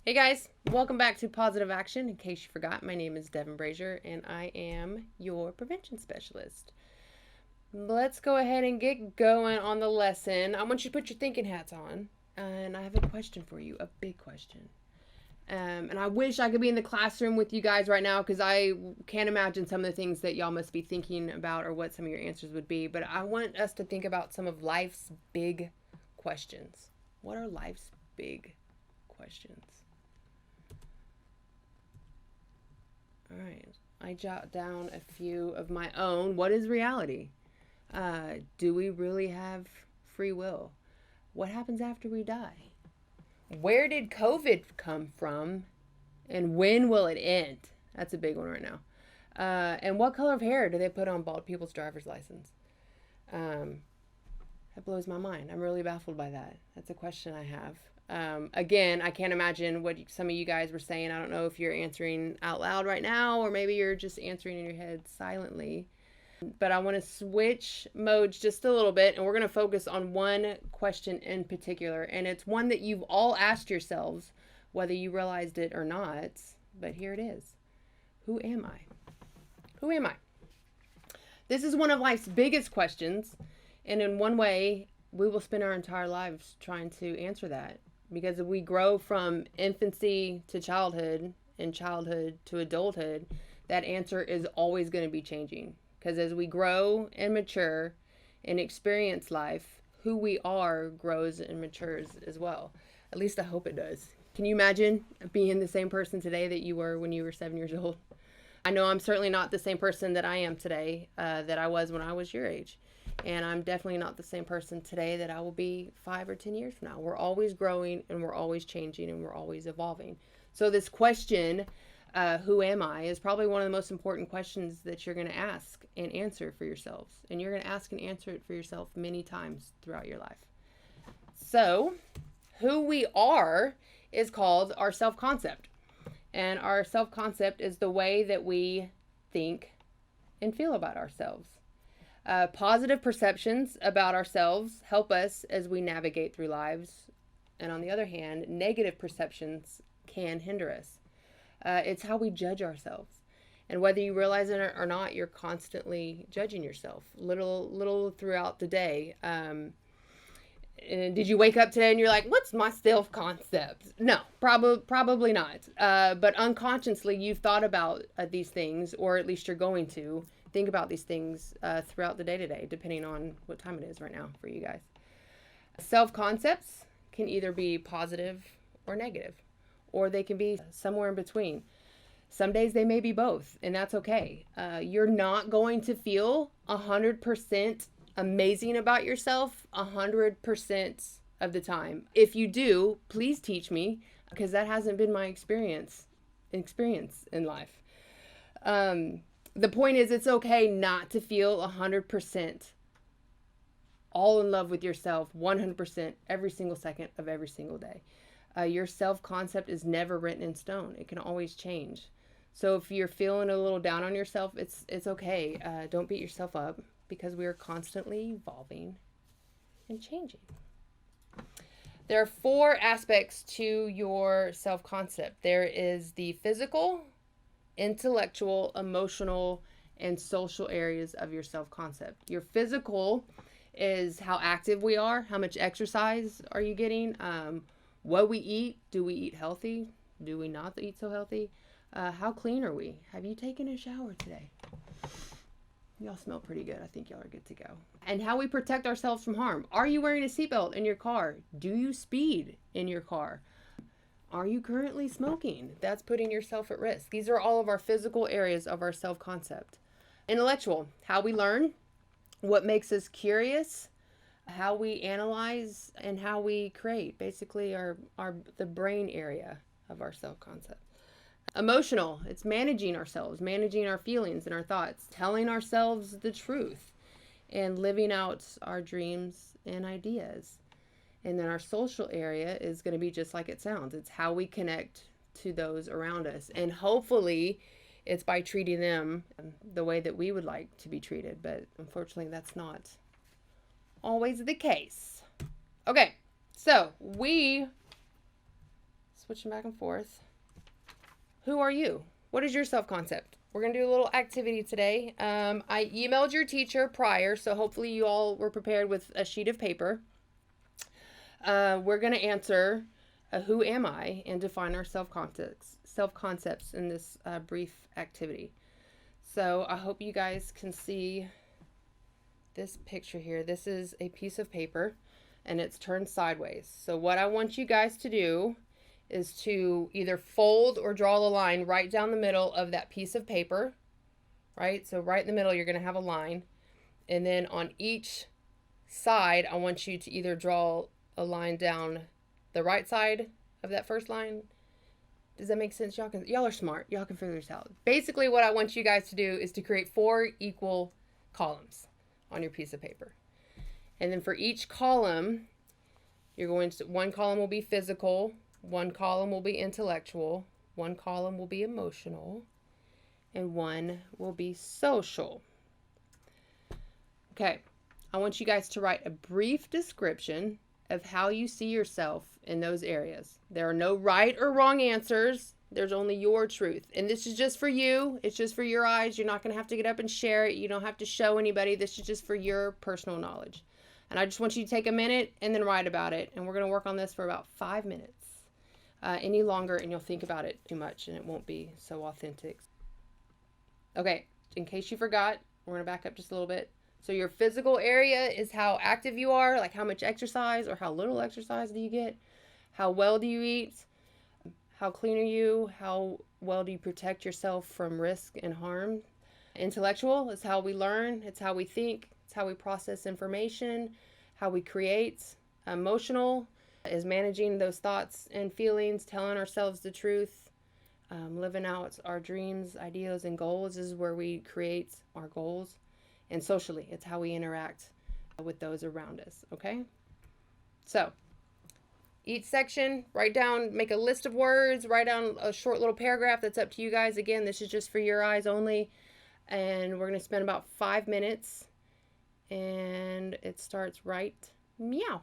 Hey guys, welcome back to Positive Action. In case you forgot, my name is Devon Brazier and I am your prevention specialist. Let's go ahead and get going on the lesson. I want you to put your thinking hats on, and I have a question for you, a big question. And I wish I could be in the classroom with you guys right now because I can't imagine some of the things that y'all must be thinking about or what some of your answers would be. But I want us to think about some of life's big questions. What are life's big questions? All right. I jot down a few of my own. What is reality? Do we really have free will? What happens after we die? Where did COVID come from? And when will it end? That's a big one right now. And what color of hair do they put on bald people's driver's license? Um, that blows my mind. I'm really baffled by that. That's a question I have. Again, I can't imagine what some of you guys were saying. I don't know if you're answering out loud right now or maybe you're just answering in your head silently. But I want to switch modes just a little bit, and we're going to focus on one question in particular. And it's one that you've all asked yourselves, whether you realized it or not. But here it is. Who am I? Who am I? This is one of life's biggest questions. And in one way, we will spend our entire lives trying to answer that. Because we grow from infancy to childhood and childhood to adulthood, that answer is always going to be changing. Because as we grow and mature and experience life, who we are grows and matures as well. At least I hope it does. Can you imagine being the same person today that you were when you were 7 years old? I know I'm certainly not the same person that I am today that I was when I was your age. And I'm definitely not the same person today that I will be 5 or 10 years from now. We're always growing and we're always changing and we're always evolving. So this question, who am I, is probably one of the most important questions that you're going to ask and answer for yourselves. And you're going to ask and answer it for yourself many times throughout your life. So who we are is called our self-concept. And our self-concept is the way that we think and feel about ourselves. Positive perceptions about ourselves help us as we navigate through lives. And on the other hand, negative perceptions can hinder us. It's how we judge ourselves. And whether you realize it or not, you're constantly judging yourself, little throughout the day. And did you wake up today and you're like, what's my self-concept? No, probably not. But unconsciously, you've thought about these things, or at least you're going to think about these things throughout the day-to-day, depending on what time it is right now for you guys. Self-concepts can either be positive or negative, or they can be somewhere in between. Some days they may be both, and that's okay. You're not going to feel 100% amazing about yourself 100% of the time. If you do, please teach me, because that hasn't been my experience in life. The point is, it's okay not to feel 100% all in love with yourself 100% every single second of every single day. Your self-concept is never written in stone. It can always change. So if you're feeling a little down on yourself, it's okay. Don't beat yourself up, because we are constantly evolving and changing. There are 4 aspects to your self-concept. There is the physical, intellectual, emotional, and social areas of your self-concept. Your physical is how active we are, how much exercise are you getting, what we eat, do we eat healthy, do we not eat so healthy, how clean are we, have you taken a shower today? Y'all smell pretty good. I think y'all are good to go. And how we protect ourselves from harm. Are you wearing a seatbelt in your car? Do you speed in your car? Are you currently smoking? That's putting yourself at risk. These are all of our physical areas of our self-concept. Intellectual, how we learn, what makes us curious, how we analyze, and how we create. Basically, the brain area of our self-concept. Emotional, it's managing ourselves, managing our feelings and our thoughts, telling ourselves the truth, and living out our dreams and ideas. And then our social area is going to be just like it sounds. It's how we connect to those around us. And hopefully it's by treating them the way that we would like to be treated. But unfortunately, that's not always the case. Okay, so we switching back and forth. Who are you? What is your self-concept? We're going to do a little activity today. I emailed your teacher prior, so hopefully you all were prepared with a sheet of paper. We're going to answer who am I and define our self-concepts in this brief activity. So I hope you guys can see this picture here. This is a piece of paper and it's turned sideways. So what I want you guys to do is to either fold or draw a line right down the middle of that piece of paper, right? So right in the middle, you're going to have a line. And then on each side, I want you to either draw a line down the right side of that first line. Does that make sense? Y'all are smart. Y'all can figure this out. Basically, what I want you guys to do is to create 4 equal columns on your piece of paper. And then for each column, one column will be physical, one column will be intellectual, one column will be emotional, and one will be social. Okay, I want you guys to write a brief description of how you see yourself in those areas. There are no right or wrong answers. There's only your truth. And this is just for you. It's just for your eyes. You're not going to have to get up and share it. You don't have to show anybody. This is just for your personal knowledge. And I just want you to take a minute and then write about it. And we're going to work on this for about 5 minutes. Any longer and you'll think about it too much and it won't be so authentic. Okay, in case you forgot, we're going to back up just a little bit. So your physical area is how active you are, like how much exercise or how little exercise do you get? How well do you eat? How clean are you? How well do you protect yourself from risk and harm? Intellectual is how we learn. It's how we think. It's how we process information, how we create. Emotional is managing those thoughts and feelings, telling ourselves the truth, living out our dreams, ideas, and goals. This is where we create our goals. And socially, it's how we interact with those around us, okay? So, each section, write down, make a list of words, write down a short little paragraph. That's up to you guys. Again, this is just for your eyes only. And we're going to spend about 5 minutes. And it starts right meow.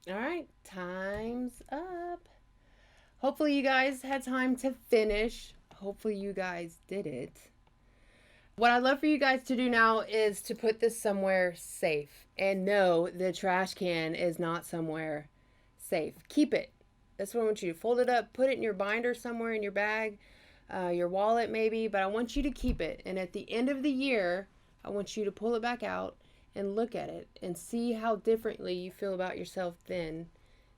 All right, time's up. Hopefully, you guys had time to finish. Hopefully, you guys did it. What I'd love for you guys to do now is to put this somewhere safe. And no, the trash can is not somewhere safe. Keep it. That's what I want you to fold it up, put it in your binder somewhere in your bag, your wallet maybe, but I want you to keep it. And at the end of the year, I want you to pull it back out and look at it and see how differently you feel about yourself then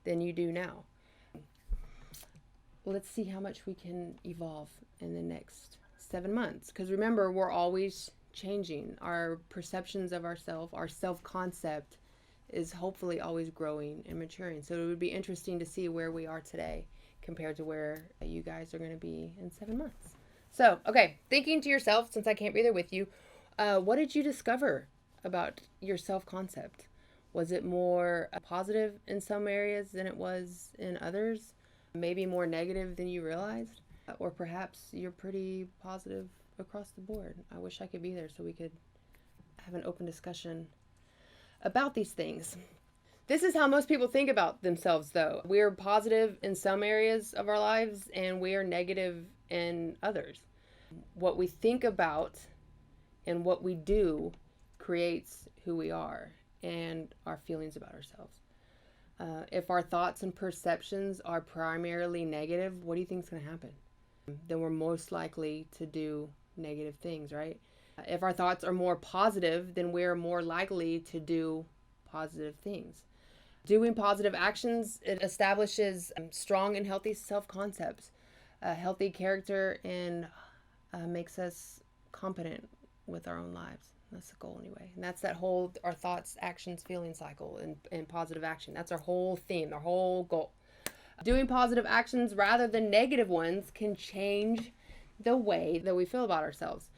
than you do now. Let's see how much we can evolve in the next 7 months. Because remember, we're always changing. Our perceptions of ourselves, our self-concept is hopefully always growing and maturing. So it would be interesting to see where we are today compared to where you guys are going to be in 7 months. So, okay, thinking to yourself, since I can't be there with you, what did you discover about your self-concept? Was it more positive in some areas than it was in others? Maybe more negative than you realized? Or perhaps you're pretty positive across the board. I wish I could be there so we could have an open discussion about these things. This is how most people think about themselves, though. We're positive in some areas of our lives and we are negative in others. What we think about and what we do creates who we are and our feelings about ourselves. If our thoughts and perceptions are primarily negative, what do you think is going to happen? Then we're most likely to do negative things, right? If our thoughts are more positive, then we're more likely to do positive things. Doing positive actions, it establishes strong and healthy self-concepts, a healthy character, and makes us competent with our own lives. That's the goal anyway. And that's that whole, our thoughts, actions, feeling cycle and positive action. That's our whole theme, our whole goal. Doing positive actions rather than negative ones can change the way that we feel about ourselves.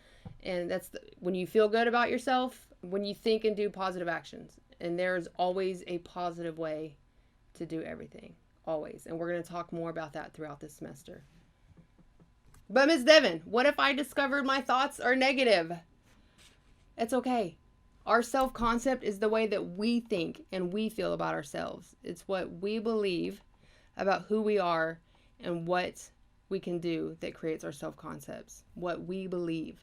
And that's when you feel good about yourself, when you think and do positive actions. And there's always a positive way to do everything. Always. And we're going to talk more about that throughout this semester. But Ms. Devon, what if I discovered my thoughts are negative? It's okay. Our self-concept is the way that we think and we feel about ourselves. It's what we believe about who we are and what we can do that creates our self-concepts. What we believe.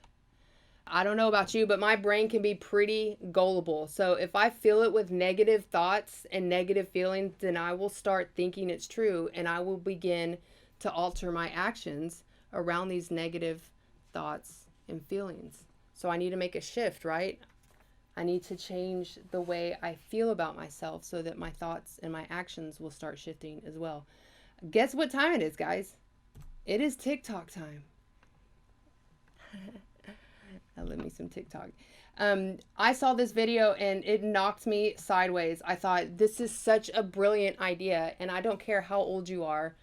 I don't know about you, but my brain can be pretty gullible. So if I fill it with negative thoughts and negative feelings, then I will start thinking it's true and I will begin to alter my actions around these negative thoughts and feelings. So I need to make a shift, right? I need to change the way I feel about myself so that my thoughts and my actions will start shifting as well. Guess what time it is, guys? It is TikTok time. I love me some TikTok. I saw this video and it knocked me sideways. I thought, this is such a brilliant idea, and I don't care how old you are.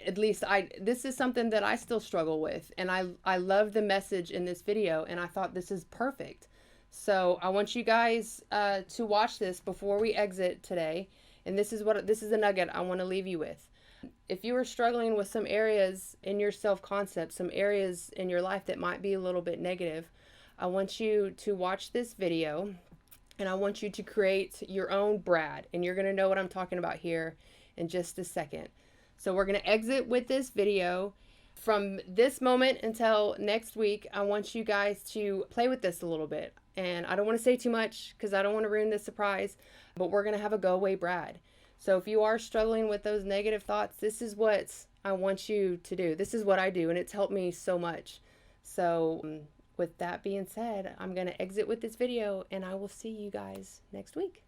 At least this is something that I still struggle with, and I love the message in this video, and I thought this is perfect. So I want you guys to watch this before we exit today, and this is a nugget I want to leave you with. If you are struggling with some areas in your self-concept, some areas in your life that might be a little bit negative, I want you to watch this video, and I want you to create your own Brad, and you're going to know what I'm talking about here in just a second. So we're going to exit with this video. From this moment until next week, I want you guys to play with this a little bit. And I don't want to say too much because I don't want to ruin the surprise, but we're going to have a go away Brad. So if you are struggling with those negative thoughts, this is what I want you to do. This is what I do, and it's helped me so much. So with that being said, I'm going to exit with this video, and I will see you guys next week.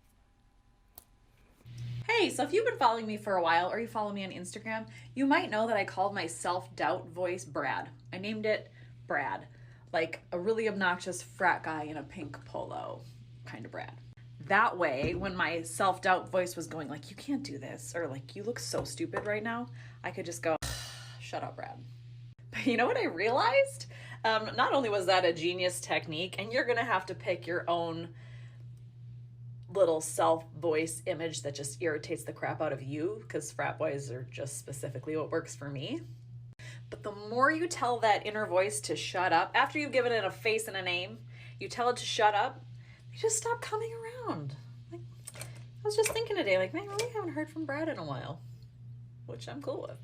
Hey, so if you've been following me for a while, or you follow me on Instagram, you might know that I called my self-doubt voice Brad. I named it Brad, like a really obnoxious frat guy in a pink polo kind of Brad. That way, when my self-doubt voice was going like, you can't do this, or like, you look so stupid right now, I could just go, shut up, Brad. But you know what I realized? Not only was that a genius technique, and you're gonna have to pick your own little self-voice image that just irritates the crap out of you, because frat boys are just specifically what works for me. But the more you tell that inner voice to shut up, after you've given it a face and a name, you tell it to shut up, they just stop coming around. Like, I was just thinking today, like, man, we haven't heard from Brad in a while, which I'm cool with.